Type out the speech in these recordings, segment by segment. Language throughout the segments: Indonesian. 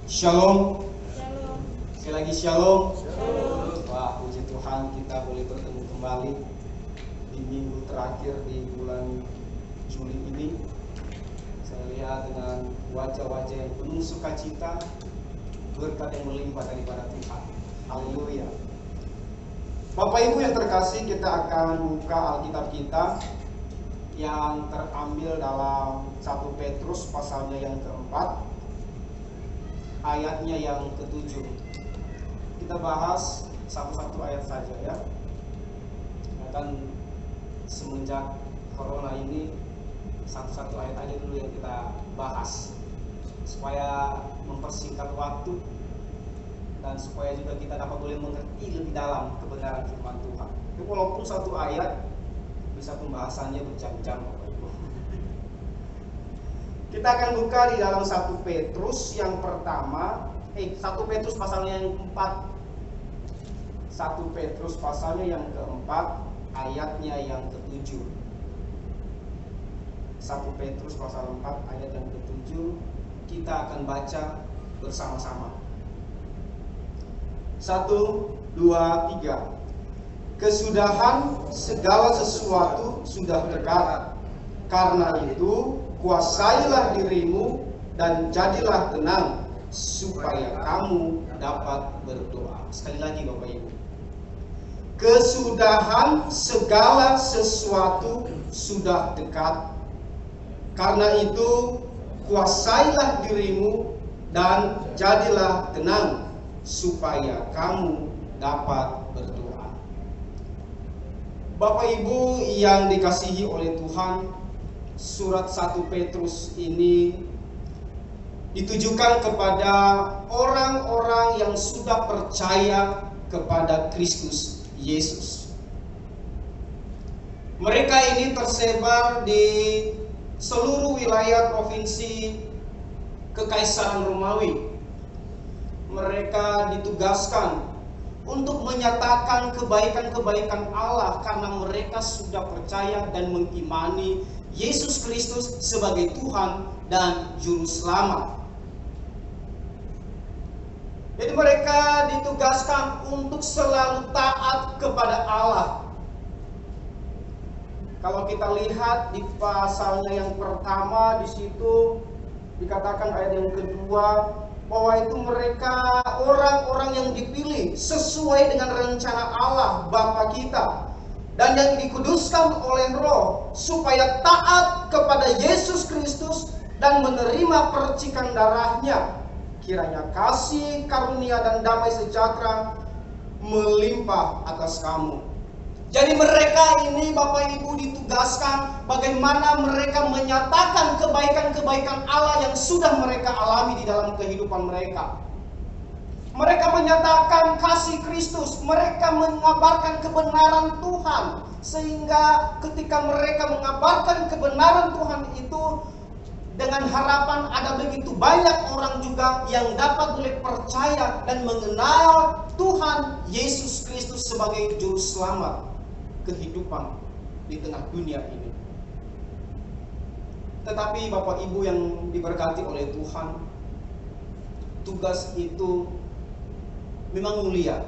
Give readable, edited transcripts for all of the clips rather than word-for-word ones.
Shalom. Shalom. Sekali lagi shalom. Shalom. Wah, puji Tuhan kita boleh bertemu kembali di minggu terakhir di bulan Juli ini. Saya lihat dengan wajah-wajah yang penuh sukacita, berkat yang melimpah daripada Tuhan. Haleluya. Bapak Ibu yang terkasih, kita akan buka Alkitab kita yang terambil dalam 1 Petrus pasalnya yang keempat, ayatnya yang ke-7. Kita bahas satu-satu ayat saja ya. Kan semenjak corona ini satu-satu ayat aja dulu yang kita bahas supaya mempersingkat waktu dan supaya juga kita dapat boleh mengerti lebih dalam kebenaran firman Tuhan. Jadi walaupun satu ayat bisa pembahasannya berjam-jam Bapak Ibu. Kita akan buka di dalam 1 Petrus yang pertama, 1 Petrus pasalnya yang keempat. 1 Petrus pasalnya yang keempat, ayatnya yang ke-7. 1 Petrus pasal 4 ayat yang ke-7, kita akan baca bersama-sama. 1, 2, 3. Kesudahan segala sesuatu sudah dekat. Karena itu kuasailah dirimu dan jadilah tenang supaya kamu dapat berdoa. Sekali lagi Bapak Ibu. Kesudahan segala sesuatu sudah dekat. Karena itu kuasailah dirimu dan jadilah tenang supaya kamu dapat berdoa. Bapak Ibu yang dikasihi oleh Tuhan, surat 1 Petrus ini ditujukan kepada orang-orang yang sudah percaya kepada Kristus Yesus. Mereka ini tersebar di seluruh wilayah provinsi Kekaisaran Romawi. Mereka ditugaskan untuk menyatakan kebaikan-kebaikan Allah karena mereka sudah percaya dan mengimani Yesus Kristus sebagai Tuhan dan Juru Selamat. Jadi mereka ditugaskan untuk selalu taat kepada Allah. Kalau kita lihat di pasalnya yang pertama, di situ dikatakan ayat yang kedua bahwa itu mereka orang-orang yang dipilih sesuai dengan rencana Allah Bapa kita dan yang dikuduskan oleh Roh supaya taat kepada Yesus Kristus dan menerima percikan darahnya. Kiranya kasih, karunia, dan damai sejahtera melimpah atas kamu. Jadi mereka ini Bapak Ibu ditugaskan bagaimana mereka menyatakan kebaikan-kebaikan Allah yang sudah mereka alami di dalam kehidupan mereka. Mereka menyatakan kasih Kristus, mereka mengabarkan kebenaran Tuhan. Sehingga ketika mereka mengabarkan kebenaran Tuhan itu, dengan harapan ada begitu banyak orang juga yang dapat boleh percaya dan mengenal Tuhan Yesus Kristus sebagai Juru Selamat kehidupan di tengah dunia ini. Tetapi Bapak Ibu yang diberkati oleh Tuhan, tugas itu memang mulia,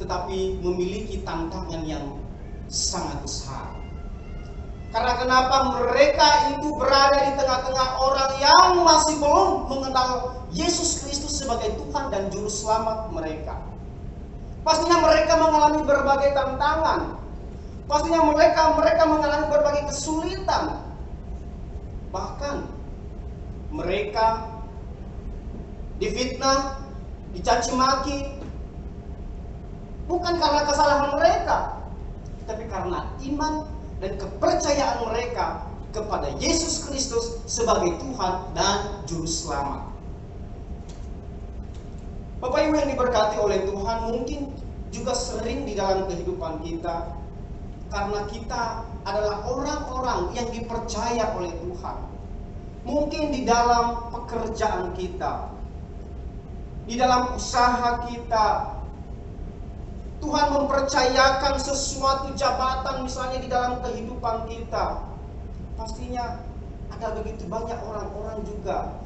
tetapi memiliki tantangan yang sangat besar. Karena kenapa mereka itu berada di tengah-tengah orang yang masih belum mengenal Yesus Kristus sebagai Tuhan dan Juru Selamat mereka. Pastinya mereka mengalami berbagai tantangan. Pastinya mereka mengalami berbagai kesulitan. Bahkan mereka difitnah, dicaci maki, bukan karena kesalahan mereka, tapi karena iman dan kepercayaan mereka kepada Yesus Kristus sebagai Tuhan dan Juru Selamat. Bapak Ibu yang diberkati oleh Tuhan, mungkin juga sering di dalam kehidupan kita, karena kita adalah orang-orang yang dipercaya oleh Tuhan. Mungkin di dalam pekerjaan kita, di dalam usaha kita, Tuhan mempercayakan sesuatu jabatan misalnya di dalam kehidupan kita. Pastinya ada begitu banyak orang-orang juga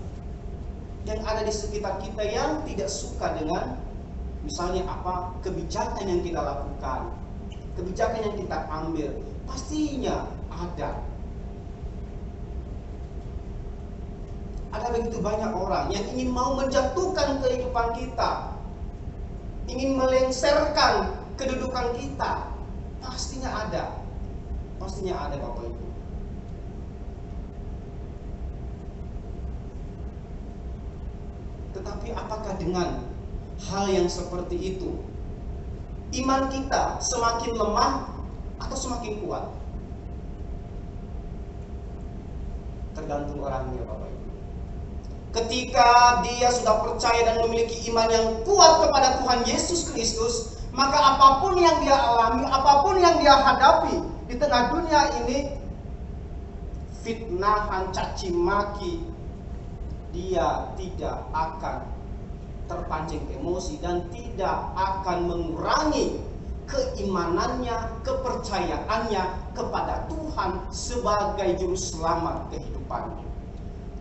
yang ada di sekitar kita yang tidak suka dengan misalnya apa kebijakan yang kita lakukan, kebijakan yang kita ambil. Pastinya ada. Ada begitu banyak orang yang ingin mau menjatuhkan kehidupan kita, ingin melengsarkan kedudukan kita. Pastinya ada. Pastinya ada, Bapak Ibu. Tetapi apakah dengan hal yang seperti itu iman kita semakin lemah atau semakin kuat? Tergantung orangnya, Bapak Ibu. Ketika dia sudah percaya dan memiliki iman yang kuat kepada Tuhan Yesus Kristus, maka apapun yang dia alami, apapun yang dia hadapi di tengah dunia ini, fitnahan, caci maki, dia tidak akan terpancing emosi dan tidak akan mengurangi keimanannya, kepercayaannya kepada Tuhan sebagai juru selamat kehidupannya.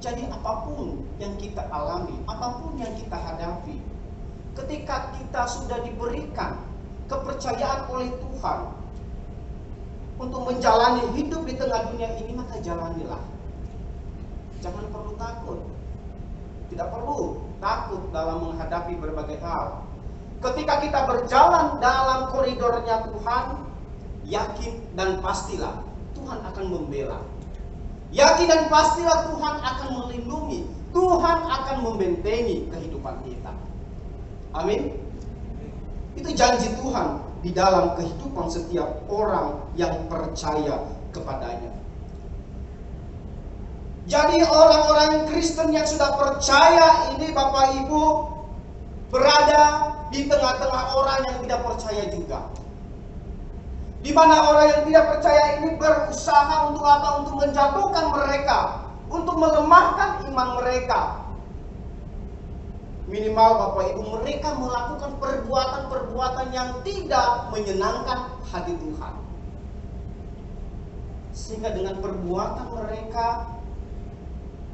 Jadi apapun yang kita alami, apapun yang kita hadapi, ketika kita sudah diberikan kepercayaan oleh Tuhan untuk menjalani hidup di tengah dunia ini, maka jalanilah. Jangan perlu takut. Tidak perlu takut dalam menghadapi berbagai hal. Ketika kita berjalan dalam koridornya Tuhan, yakin dan pastilah Tuhan akan membela. Yakin dan pastilah Tuhan akan melindungi, Tuhan akan membentengi kehidupan kita. Amin. Itu janji Tuhan di dalam kehidupan setiap orang yang percaya kepadanya. Jadi orang-orang Kristen yang sudah percaya ini, Bapak Ibu, berada di tengah-tengah orang yang tidak percaya juga. Di mana orang yang tidak percaya ini berusaha untuk apa? Untuk menjatuhkan mereka, untuk melemahkan iman mereka. Minimal Bapak Ibu, mereka melakukan perbuatan-perbuatan yang tidak menyenangkan hati Tuhan. Sehingga dengan perbuatan mereka,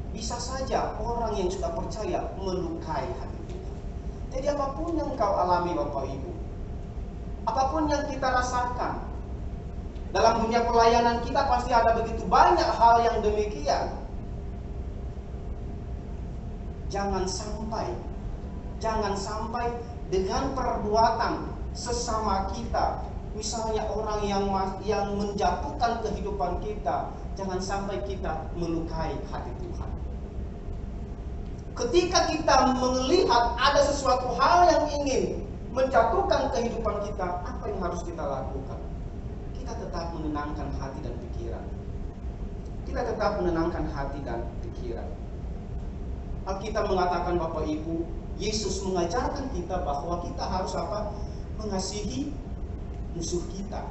bisa saja orang yang sudah percaya melukai hati Tuhan. Jadi apapun yang kau alami Bapak Ibu, apapun yang kita rasakan, dalam dunia pelayanan kita pasti ada begitu banyak hal yang demikian. Jangan sampai dengan perbuatan sesama kita, misalnya orang yang menjatuhkan kehidupan kita, jangan sampai kita melukai hati Tuhan. Ketika kita melihat ada sesuatu hal yang ingin menjatuhkan kehidupan kita, apa yang harus kita lakukan? Kita tetap menenangkan hati dan pikiran. Kita tetap menenangkan hati dan pikiran. Alkitab mengatakan Bapak Ibu, Yesus mengajarkan kita bahwa kita harus apa? Mengasihi musuh kita.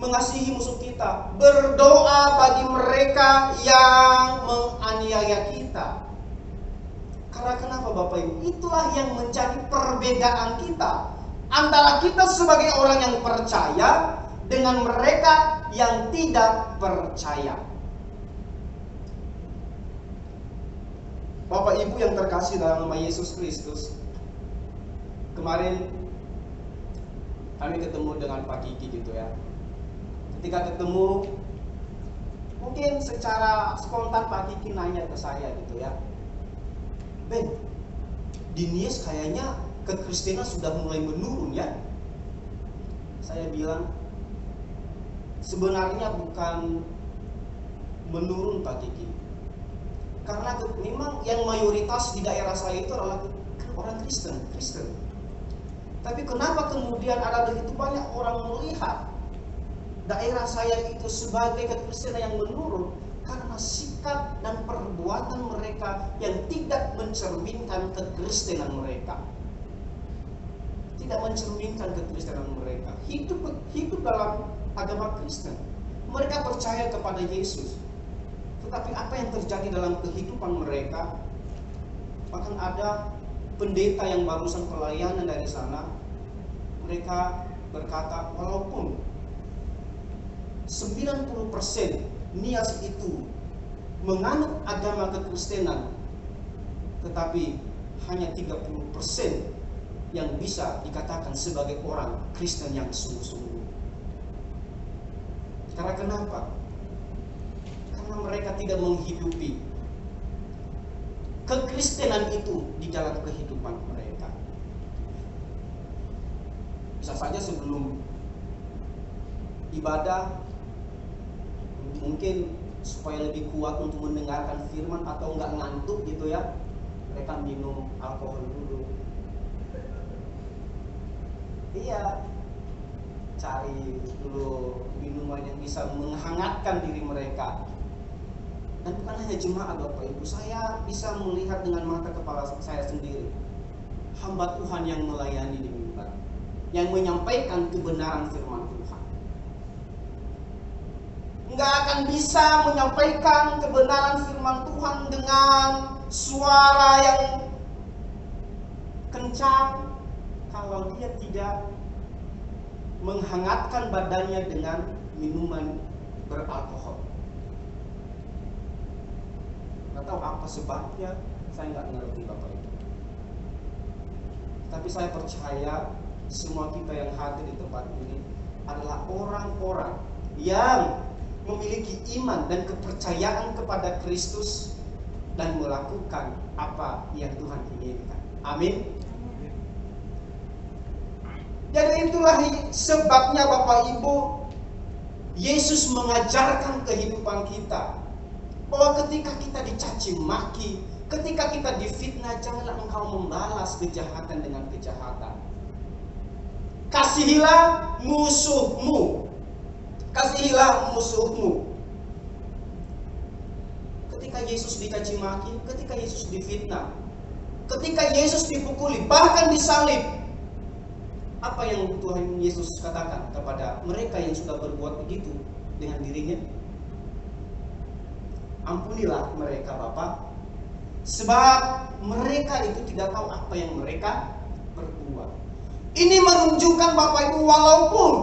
Mengasihi musuh kita. Berdoa bagi mereka yang menganiaya kita. Karena kenapa Bapak Ibu? Itulah yang menjadi perbedaan kita antara kita sebagai orang yang percaya dengan mereka yang tidak percaya. Bapak Ibu yang terkasih dalam nama Yesus Kristus, kemarin kami ketemu dengan Pak Kiki gitu ya. Ketika ketemu, mungkin secara spontan Pak Kiki nanya ke saya gitu ya, Ben, di Nias kayaknya kekristenan sudah mulai menurun ya. Saya bilang, sebenarnya bukan menurun Pak Kiki. Karena memang yang mayoritas di daerah saya itu adalah orang Kristen. Tapi kenapa kemudian ada begitu banyak orang melihat daerah saya itu sebagai kekristenan yang menurun? Karena sikap dan perbuatan mereka yang tidak mencerminkan kekristenan mereka. Tidak mencerminkan kekristenan mereka. Hidup dalam agama Kristen. Mereka percaya kepada Yesus. Tetapi apa yang terjadi dalam kehidupan mereka? Bahkan ada pendeta yang barusan pelayanan dari sana, mereka berkata, walaupun 90% Nias itu menganut agama kekristenan, tetapi hanya 30% yang bisa dikatakan sebagai orang Kristen yang sungguh-sungguh. Karena kenapa? Karena mereka tidak menghidupi kekristenan itu di dalam kehidupan mereka. Bisa saja sebelum ibadah, mungkin supaya lebih kuat untuk mendengarkan firman atau enggak ngantuk gitu ya, mereka minum alkohol dulu. Iya, cari dulu minuman yang bisa menghangatkan diri mereka. Dan bukan hanya jemaat Bapak Ibu, saya bisa melihat dengan mata kepala saya sendiri hamba Tuhan yang melayani di mimbar, yang menyampaikan kebenaran firman Tuhan. Nggak akan bisa menyampaikan kebenaran firman Tuhan dengan suara yang kencang kalau dia tidak menghangatkan badannya dengan minuman beralkohol. Nggak tahu apa sebabnya, saya nggak ngerti Bapak Ibu. Tapi saya percaya semua kita yang hadir di tempat ini adalah orang-orang yang memiliki iman dan kepercayaan kepada Kristus dan melakukan apa yang Tuhan inginkan. Amin. Jadi itulah sebabnya Bapak Ibu, Yesus mengajarkan kehidupan kita bahwa ketika kita dicaci maki, ketika kita difitnah, janganlah engkau membalas kejahatan dengan kejahatan. Kasihilah musuhmu. Kasihilah musuhmu. Ketika Yesus dicaci maki, ketika Yesus difitnah, ketika Yesus dipukuli, bahkan disalib, apa yang Tuhan Yesus katakan kepada mereka yang sudah berbuat begitu dengan dirinya? Ampunilah mereka Bapa, sebab mereka itu tidak tahu apa yang mereka perbuat. Ini menunjukkan Bapak Ibu, walaupun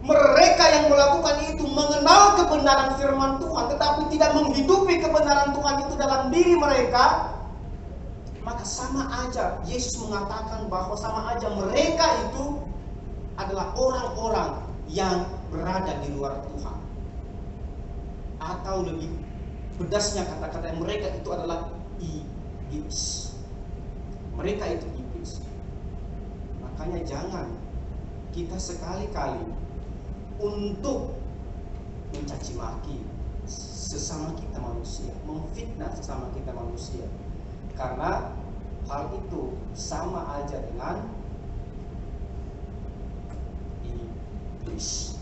mereka yang melakukan itu mengenal kebenaran firman Tuhan, tetapi tidak menghidupi kebenaran Tuhan itu dalam diri mereka, maka sama aja Yesus mengatakan bahwa sama aja mereka itu adalah orang-orang yang berada di luar Tuhan. Atau lebih pedasnya kata-kata mereka itu adalah iblis. Mereka itu iblis. Makanya jangan kita sekali-kali untuk mencaci maki sesama kita manusia, memfitnah sesama kita manusia, karena hal itu sama aja dengan iblis.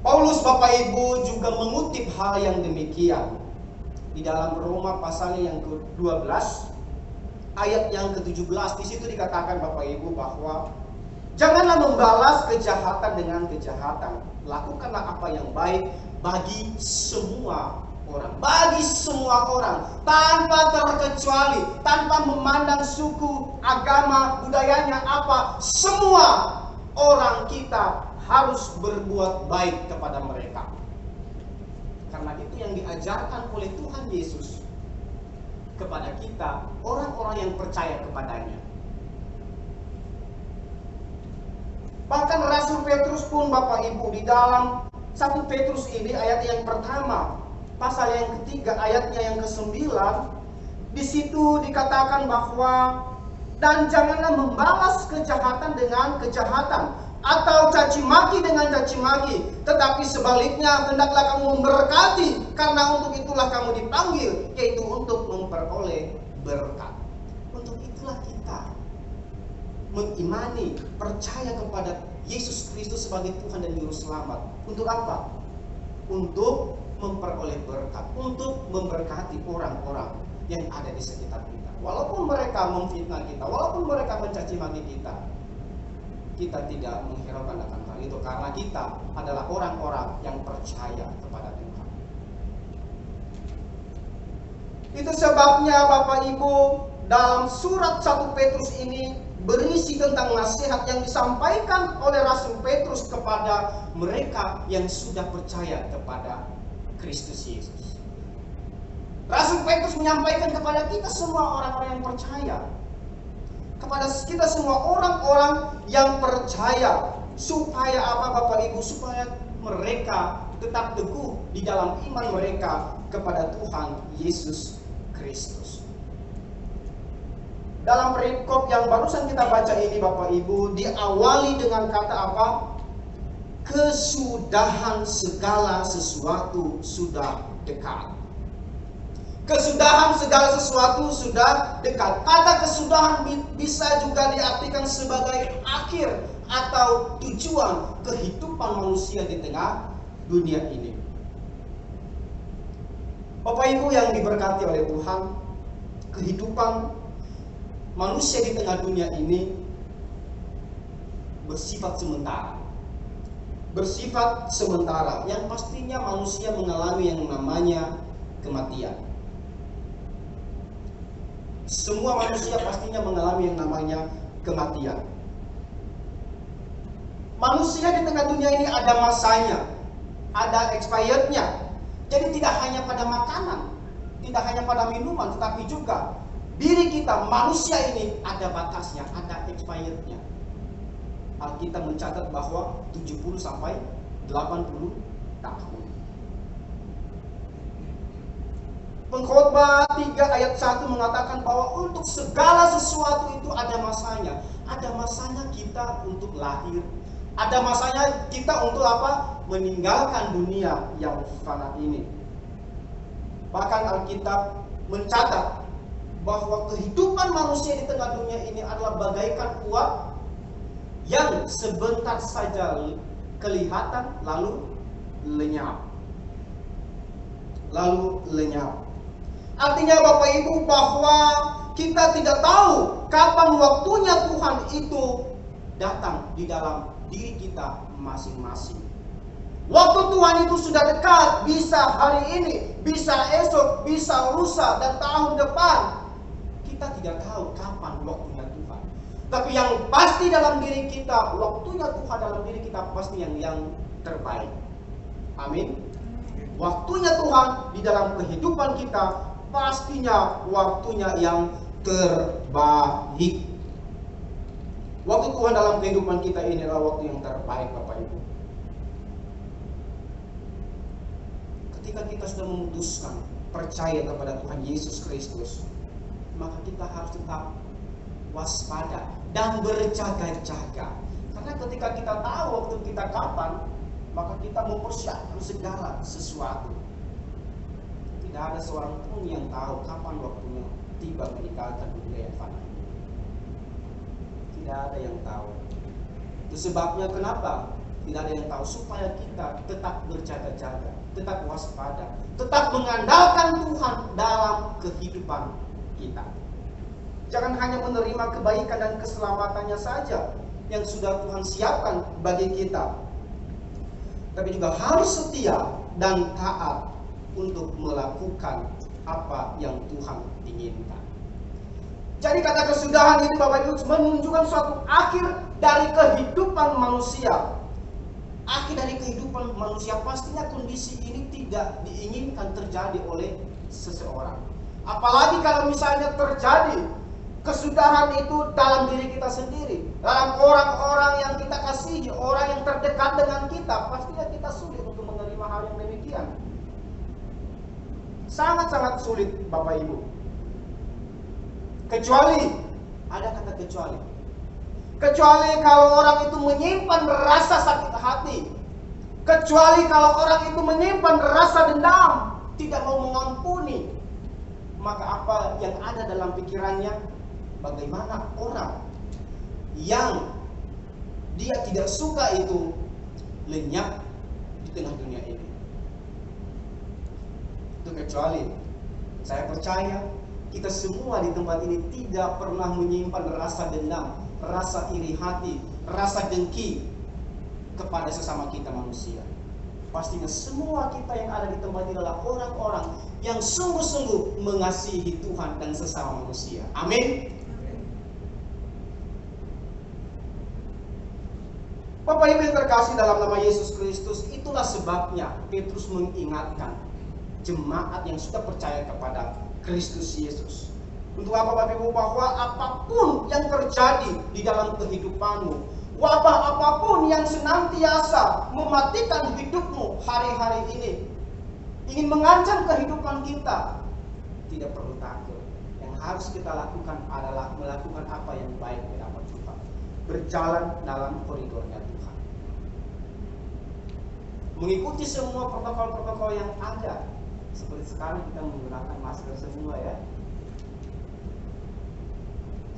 Paulus Bapak Ibu juga mengutip hal yang demikian di dalam Roma pasal yang ke-12 ayat yang ke-17. Di situ dikatakan Bapak Ibu bahwa janganlah membalas kejahatan dengan kejahatan. Lakukanlah apa yang baik bagi semua orang. Bagi semua orang. Tanpa terkecuali. Tanpa memandang suku, agama, budayanya apa. Semua orang kita harus berbuat baik kepada mereka. Karena itu yang diajarkan oleh Tuhan Yesus kepada kita, orang-orang yang percaya kepadanya. Bahkan Rasul Petrus pun Bapak Ibu di dalam 1 Petrus ini ayat yang pertama, pasal yang ketiga ayatnya yang ke-9, di situ dikatakan bahwa dan janganlah membalas kejahatan dengan kejahatan atau caci maki dengan caci maki, tetapi sebaliknya hendaklah kamu memberkati, karena untuk itulah kamu dipanggil, yaitu untuk memperoleh berkat. Untuk itulah kita mengimani, percaya kepada Yesus Kristus sebagai Tuhan dan Juru Selamat. Untuk apa? Untuk memperoleh berkat, untuk memberkati orang-orang yang ada di sekitar kita. Walaupun mereka memfitnah kita, walaupun mereka mencaci maki kita, kita tidak menghiraukan akan hal itu, karena kita adalah orang-orang yang percaya kepada Tuhan. Itu sebabnya Bapak Ibu, dalam surat 1 Petrus ini berisi tentang nasihat yang disampaikan oleh Rasul Petrus kepada mereka yang sudah percaya kepada Kristus Yesus. Rasul Petrus menyampaikan kepada kita semua orang-orang yang percaya, kepada kita semua orang-orang yang percaya, supaya apa Bapak Ibu? Supaya mereka tetap teguh di dalam iman mereka kepada Tuhan Yesus Kristus. Dalam perikop yang barusan kita baca ini Bapak Ibu, diawali dengan kata apa? Kesudahan segala sesuatu sudah dekat. Kesudahan segala sesuatu sudah dekat. Kata kesudahan bisa juga diartikan sebagai akhir atau tujuan kehidupan manusia di tengah dunia ini. Bapak Ibu yang diberkati oleh Tuhan, kehidupan manusia di tengah dunia ini bersifat sementara. Bersifat sementara, yang pastinya manusia mengalami yang namanya kematian. Semua manusia pastinya mengalami yang namanya kematian. Manusia di tengah dunia ini ada masanya, ada expirednya. Jadi tidak hanya pada makanan, tidak hanya pada minuman, tetapi juga diri kita, manusia ini ada batasnya, ada expirednya. Alkitab mencatat bahwa 70 sampai 80 tahun. Pengkhotbah 3 ayat 1 mengatakan bahwa untuk segala sesuatu itu ada masanya. Ada masanya kita untuk lahir. Ada masanya kita untuk apa? Meninggalkan dunia yang fana ini. Bahkan Alkitab mencatat bahwa kehidupan manusia di tengah dunia ini adalah bagaikan uap yang sebentar saja kelihatan lalu lenyap. Lalu lenyap. Artinya Bapak Ibu bahwa kita tidak tahu kapan waktunya Tuhan itu datang di dalam diri kita masing-masing. Waktu Tuhan itu sudah dekat, bisa hari ini, bisa esok, bisa lusa, dan tahun depan. Kita tidak tahu kapan waktunya Tuhan. Tapi yang pasti dalam diri kita, waktunya Tuhan dalam diri kita pasti yang terbaik. Amin. Waktunya Tuhan di dalam kehidupan kita pastinya waktunya yang terbaik. Waktu Tuhan dalam kehidupan kita ini adalah waktu yang terbaik Bapak Ibu. Ketika kita sudah memutuskan percaya kepada Tuhan Yesus Kristus, maka kita harus tetap waspada dan berjaga-jaga. Karena ketika kita tahu waktu kita kapan, maka kita mempersiapkan segala sesuatu. Tidak ada seorang pun yang tahu kapan waktunya tiba meninggalkan dunia yang fana. Tidak ada yang tahu. Itu sebabnya kenapa tidak ada yang tahu, supaya kita tetap berjaga-jaga, tetap waspada, tetap mengandalkan Tuhan dalam kehidupan kita. Jangan hanya menerima kebaikan dan keselamatannya saja yang sudah Tuhan siapkan bagi kita, tapi juga harus setia dan taat untuk melakukan apa yang Tuhan inginkan. Jadi kata kesudahan itu Bapak Ibu menunjukkan suatu akhir dari kehidupan manusia. Akhir dari kehidupan manusia, pastinya kondisi ini tidak diinginkan terjadi oleh seseorang. Apalagi kalau misalnya terjadi kesudahan itu dalam diri kita sendiri, dalam orang-orang yang kita kasihi, orang yang terdekat dengan kita, pastinya kita sulit untuk menerima hal yang demikian. Sangat-sangat sulit Bapak Ibu. Kecuali, ada kata kecuali. Kecuali kalau orang itu menyimpan rasa sakit hati. Kecuali kalau orang itu menyimpan rasa dendam, tidak mau mengampuni. Maka apa yang ada dalam pikirannya? Bagaimana orang yang dia tidak suka itu lenyap di tengah dunia ini. Itu kecuali, saya percaya kita semua di tempat ini tidak pernah menyimpan rasa dendam, rasa iri hati, rasa dengki kepada sesama kita manusia. Pastinya semua kita yang ada di tempat ini adalah orang-orang yang sungguh-sungguh mengasihi Tuhan dan sesama manusia. Amin. Bapak Ibu yang terkasih dalam nama Yesus Kristus, itulah sebabnya Petrus mengingatkan jemaat yang sudah percaya kepada Kristus Yesus. Untuk apa Bapak Ibu? Bahwa apapun yang terjadi di dalam kehidupanmu, wabah apapun yang senantiasa mematikan hidupmu hari-hari ini, ingin mengancam kehidupan kita, tidak perlu takut. Yang harus kita lakukan adalah melakukan apa yang baik di hadapan Tuhan, berjalan dalam koridornya Tuhan, mengikuti semua protokol-protokol yang ada. Seperti sekarang kita menggunakan masker semua ya.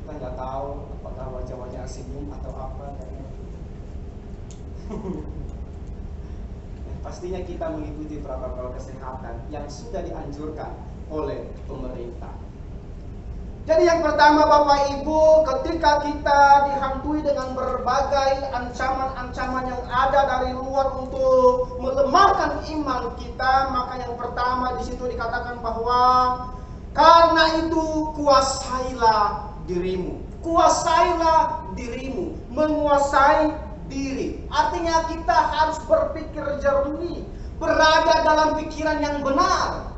Kita nggak tahu apakah wajah-wajah senyum atau apa. Pastinya kita mengikuti protokol kesehatan yang sudah dianjurkan oleh pemerintah. Jadi yang pertama Bapak Ibu, ketika kita dihantui dengan berbagai ancaman-ancaman yang ada dari luar untuk melemahkan iman kita, maka yang pertama di situ dikatakan bahwa karena itu kuasailah dirimu. Kuasailah dirimu, menguasai diri. Artinya kita harus berpikir jernih, berada dalam pikiran yang benar.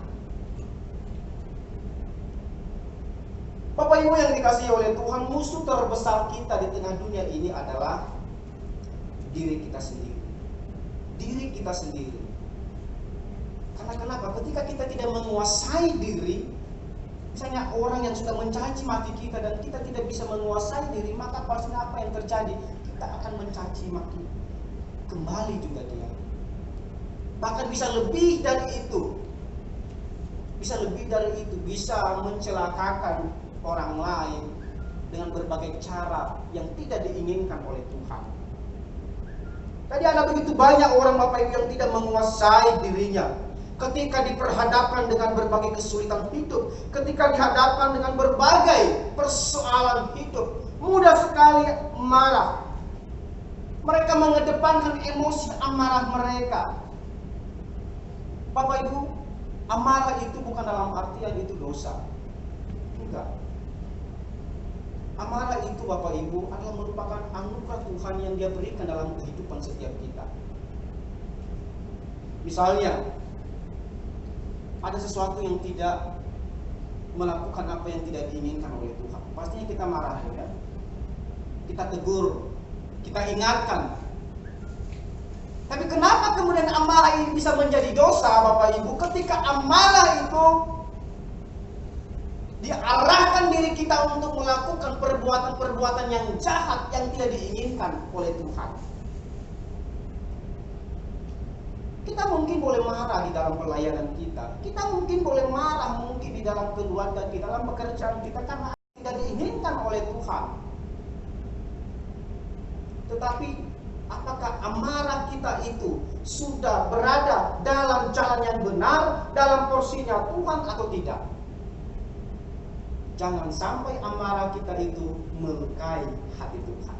Bapak Ibu yang dikasihi oleh Tuhan, musuh terbesar kita di tengah dunia ini adalah diri kita sendiri. Diri kita sendiri. Karena kenapa? Ketika kita tidak menguasai diri, misalnya orang yang sudah mencaci maki kita dan kita tidak bisa menguasai diri, maka pastinya apa yang terjadi? Kita akan mencaci maki kembali juga dia. Bahkan bisa lebih dari itu. Bisa lebih dari itu, bisa mencelakakan orang lain dengan berbagai cara yang tidak diinginkan oleh Tuhan. Tadi ada begitu banyak orang Bapak Ibu yang tidak menguasai dirinya. Ketika diperhadapkan dengan berbagai kesulitan hidup, ketika dihadapkan dengan berbagai persoalan hidup, mudah sekali marah. Mereka mengedepankan emosi amarah mereka. Bapak Ibu, amarah itu bukan dalam artian itu dosa. Enggak. Amarah itu Bapak Ibu adalah merupakan anugerah Tuhan yang Dia berikan dalam kehidupan setiap kita. Misalnya, ada sesuatu yang tidak melakukan apa yang tidak diinginkan oleh Tuhan, pastinya kita marah ya. Kita tegur, kita ingatkan. Tapi kenapa kemudian amarah ini bisa menjadi dosa Bapak Ibu? Ketika amarah itu diarahkan diri kita untuk melakukan perbuatan-perbuatan yang jahat yang tidak diinginkan oleh Tuhan. Kita mungkin boleh marah di dalam pelayanan kita. Kita mungkin boleh marah mungkin di dalam keluarga kita, dalam pekerjaan kita, karena tidak diinginkan oleh Tuhan. Tetapi apakah amarah kita itu sudah berada dalam jalan yang benar, dalam porsinya Tuhan atau tidak? Jangan sampai amarah kita itu melukai hati Tuhan.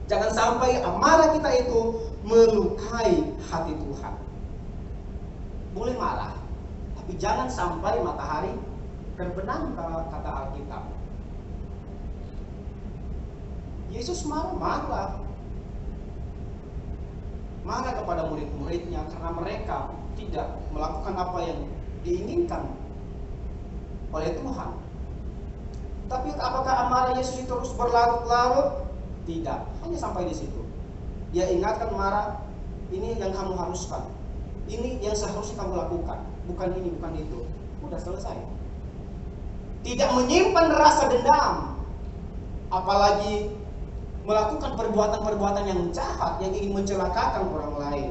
Jangan sampai amarah kita itu melukai hati Tuhan. Boleh marah, tapi jangan sampai matahari terbenam, kata Alkitab. Yesus marah kepada murid-muridnya karena mereka tidak melakukan apa yang diinginkan oleh Tuhan. Tapi apakah amarah Yesus itu terus berlarut-larut? Tidak, hanya sampai di situ. Dia ingatkan marah, ini yang kamu haruskan, ini yang seharusnya kamu lakukan, bukan ini, bukan itu. Udah selesai. Tidak menyimpan rasa dendam, apalagi melakukan perbuatan-perbuatan yang jahat yang ingin mencelakakan orang lain.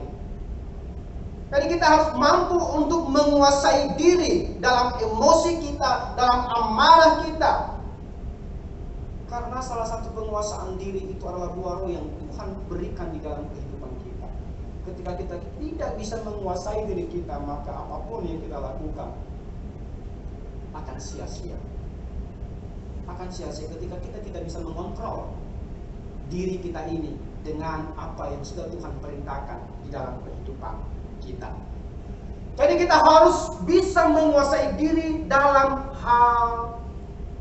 Jadi kita harus mampu untuk menguasai diri dalam emosi kita, dalam amarah kita. Karena salah satu penguasaan diri itu adalah buah roh yang Tuhan berikan di dalam kehidupan kita. Ketika kita tidak bisa menguasai diri kita, maka apapun yang kita lakukan akan sia-sia. Akan sia-sia ketika kita tidak bisa mengontrol diri kita ini dengan apa yang sudah Tuhan perintahkan di dalam kehidupan kita. Jadi kita harus bisa menguasai diri dalam hal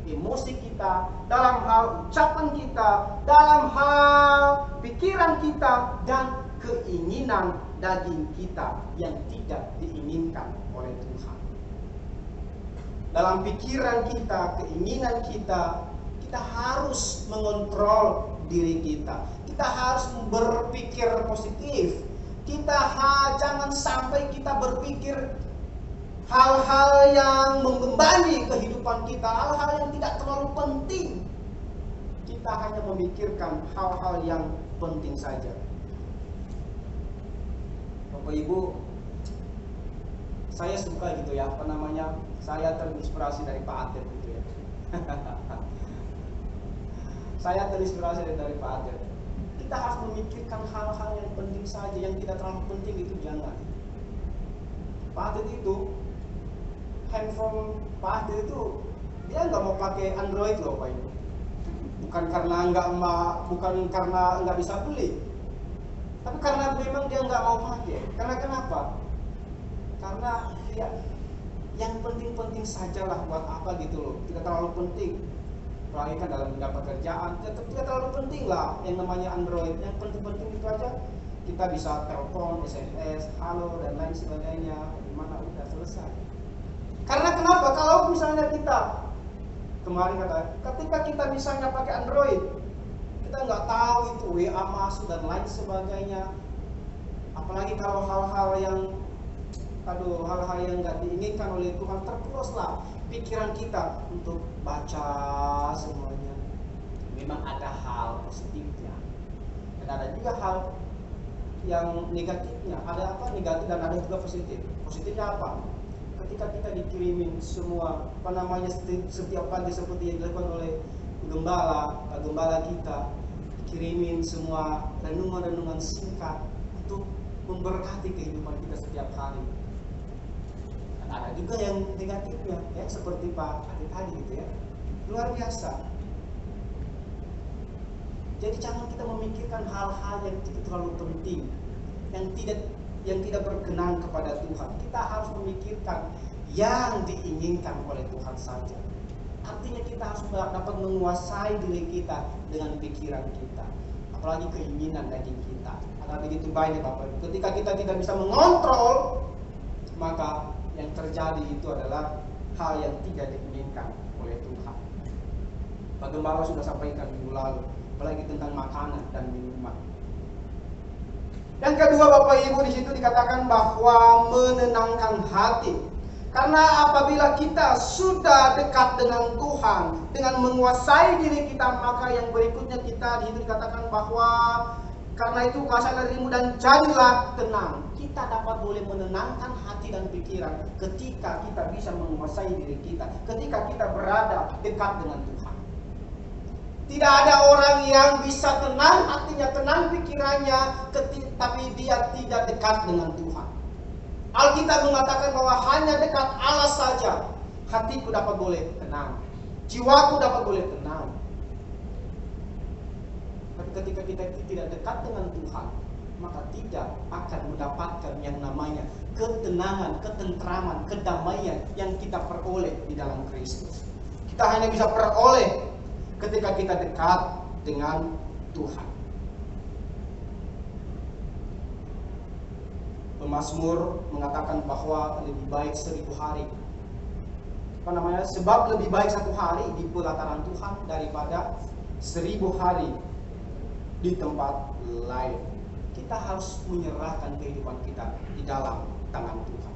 emosi kita, dalam hal ucapan kita, dalam hal pikiran kita dan keinginan daging kita yang tidak diinginkan oleh Tuhan. Dalam pikiran kita, keinginan kita, kita harus mengontrol diri kita. Kita harus berpikir positif. Jangan sampai kita berpikir hal-hal yang membebani kehidupan kita, hal-hal yang tidak terlalu penting. Kita hanya memikirkan hal-hal yang penting saja. Bapak Ibu, saya suka gitu ya, saya terinspirasi dari Pak Atet gitu ya. Saya terinspirasi dari Pak Atet. Kita harus memikirkan hal-hal yang penting saja, yang tidak terlalu penting itu jangan. Pak Atet itu, handphone Pak Atet itu, dia nggak mau pakai Android loh Pak Ibu. Bukan karena nggak bisa beli, tapi karena memang dia nggak mau pakai. Karena kenapa? Karena ya, yang penting-penting sajalah, buat apa gitu loh, tidak terlalu penting. Apalagi kan dalam bidang pekerjaan, tidak terlalu penting lah yang namanya Android. Yang penting-penting itu aja, kita bisa telepon, SMS, halo dan lain sebagainya. Gimana udah selesai. Karena kenapa? Kalau misalnya kita kemarin ketika kita misalnya pakai Android, kita nggak tahu itu WA masuk dan lain sebagainya. Apalagi kalau hal-hal yang nggak diinginkan oleh Tuhan, terpuruslah pikiran kita untuk baca semuanya. Memang ada hal positifnya dan ada juga hal yang negatifnya. Ada apa negatif dan ada juga positif. Positifnya apa? Ketika kita dikirimin semua setiap pagi seperti yang dilakukan oleh gembala kita, dikirimin semua renungan-renungan singkat untuk memberkati kehidupan kita setiap hari. Dan ada juga yang negatifnya, ya seperti Pak Adi tadi gitu ya, luar biasa. Jadi jangan kita memikirkan hal-hal yang tidak terlalu penting, yang tidak berkenan kepada Tuhan. Kita harus memikirkan yang diinginkan oleh Tuhan saja. Artinya kita harus dapat menguasai diri kita dengan pikiran kita, apalagi keinginan daging kita. Ada begitu banyak Bapak. Ketika kita tidak bisa mengontrol, maka yang terjadi itu adalah hal yang tidak diinginkan oleh Tuhan. Pak Gembala sudah sampaikan minggu lalu, apalagi tentang makanan dan minuman. Yang kedua Bapak Ibu, di situ dikatakan bahwa menenangkan hati. Karena apabila kita sudah dekat dengan Tuhan, dengan menguasai diri kita, maka yang berikutnya kita di situ dikatakan bahwa karena itu kuasailah dirimu dan jadilah tenang. Kita dapat boleh menenangkan hati dan pikiran ketika kita bisa menguasai diri kita, ketika kita berada dekat dengan Tuhan. Tidak ada orang yang bisa tenang hatinya, tenang pikirannya, tapi dia tidak dekat dengan Tuhan. Alkitab mengatakan bahwa hanya dekat Allah saja hatiku dapat boleh tenang, jiwaku dapat boleh tenang. Tapi ketika kita tidak dekat dengan Tuhan, maka tidak akan mendapatkan yang namanya ketenangan, ketentraman, kedamaian yang kita peroleh di dalam Kristus. Kita hanya bisa peroleh ketika kita dekat dengan Tuhan. Pemazmur mengatakan bahwa lebih baik 1000 hari. Sebab lebih baik 1 hari di pelataran Tuhan daripada 1000 hari di tempat lain. Kita harus menyerahkan kehidupan kita di dalam tangan Tuhan.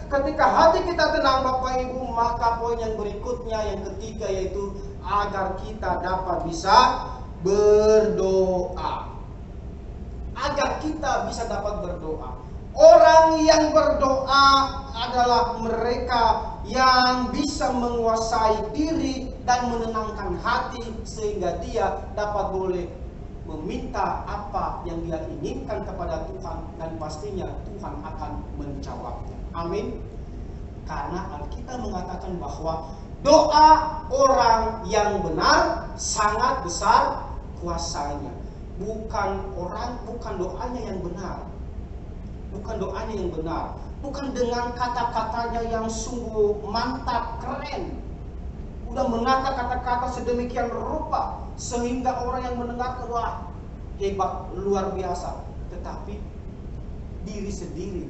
Ketika hati kita tenang Bapak Ibu, maka poin yang berikutnya, yang ketiga, yaitu agar kita dapat bisa berdoa. Agar kita bisa dapat berdoa. Orang yang berdoa adalah mereka yang bisa menguasai diri dan menenangkan hati, sehingga dia dapat boleh meminta apa yang dia inginkan kepada Tuhan, dan pastinya Tuhan akan menjawabnya. Amin. Karena Alkitab mengatakan bahwa doa orang yang benar sangat besar kuasanya. Bukan doanya yang benar. Bukan doanya yang benar. Bukan dengan kata-katanya yang sungguh mantap, keren. Udah menata kata-kata sedemikian rupa sehingga orang yang mendengar, wah, hebat, luar biasa. Tetapi diri sendiri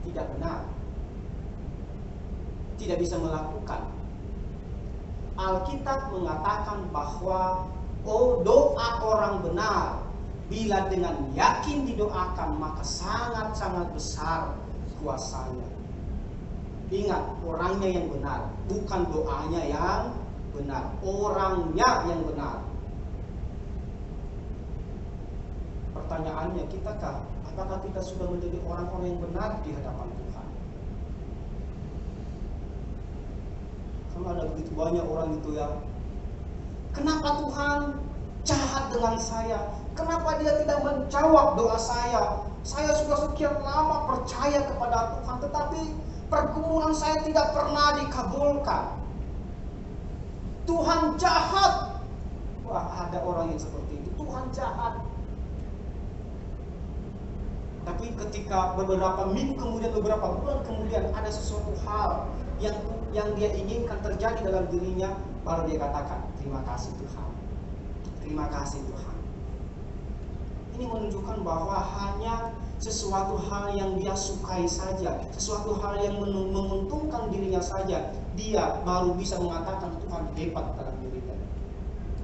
tidak benar, tidak bisa melakukan. Alkitab mengatakan bahwa doa orang benar bila dengan yakin didoakan maka sangat-sangat besar kuasanya. Ingat, orangnya yang benar, bukan doanya yang benar, orangnya yang benar. Pertanyaannya, apakah kita sudah menjadi orang-orang yang benar di hadapan Tuhan? Karena ada begitu banyak orang itu ya, kenapa Tuhan jahat dengan saya? Kenapa dia tidak menjawab doa saya? Saya sudah sekian lama percaya kepada Tuhan, tetapi pergumulan saya tidak pernah dikabulkan. Tuhan jahat. Wah, ada orang yang seperti itu. Tuhan jahat. Tapi ketika beberapa minggu kemudian, beberapa bulan kemudian ada sesuatu hal yang dia inginkan terjadi dalam dirinya, baru dia katakan, terima kasih Tuhan. Terima kasih Tuhan. Ini menunjukkan bahwa hanya sesuatu hal yang dia sukai saja, sesuatu hal yang menguntungkan dirinya saja, dia baru bisa mengatakan Tuhan hebat dalam dirinya.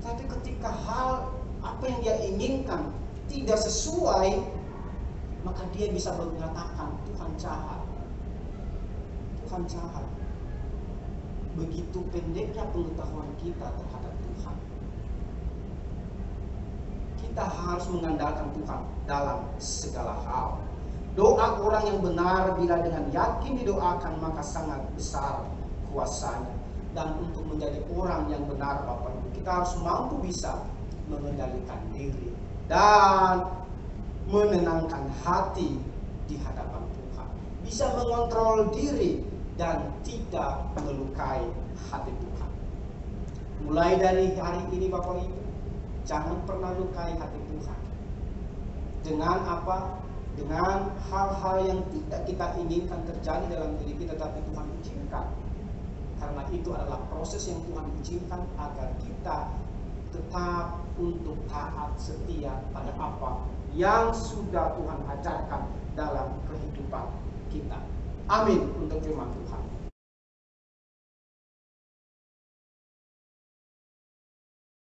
Tapi ketika hal apa yang dia inginkan tidak sesuai, maka dia bisa mengatakan Tuhan jahat. Tuhan jahat. Begitu pendeknya pengetahuan kita terhadap Tuhan. Kita harus mengandalkan Tuhan dalam segala hal. Doa orang yang benar bila dengan yakin didoakan maka sangat besar kuasanya. Dan untuk menjadi orang yang benar Bapak Ibu, kita harus mampu bisa mengendalikan diri dan menenangkan hati di hadapan Tuhan. Bisa mengontrol diri dan tidak melukai hati Tuhan. Mulai dari hari ini Bapak Ibu, jangan pernah lukai hati Tuhan. Dengan apa? Dengan hal-hal yang tidak kita inginkan terjadi dalam diri kita, tapi Tuhan izinkan. Karena itu adalah proses yang Tuhan izinkan agar kita tetap untuk taat setia pada apa yang sudah Tuhan ajarkan dalam kehidupan kita. Amin untuk firman Tuhan.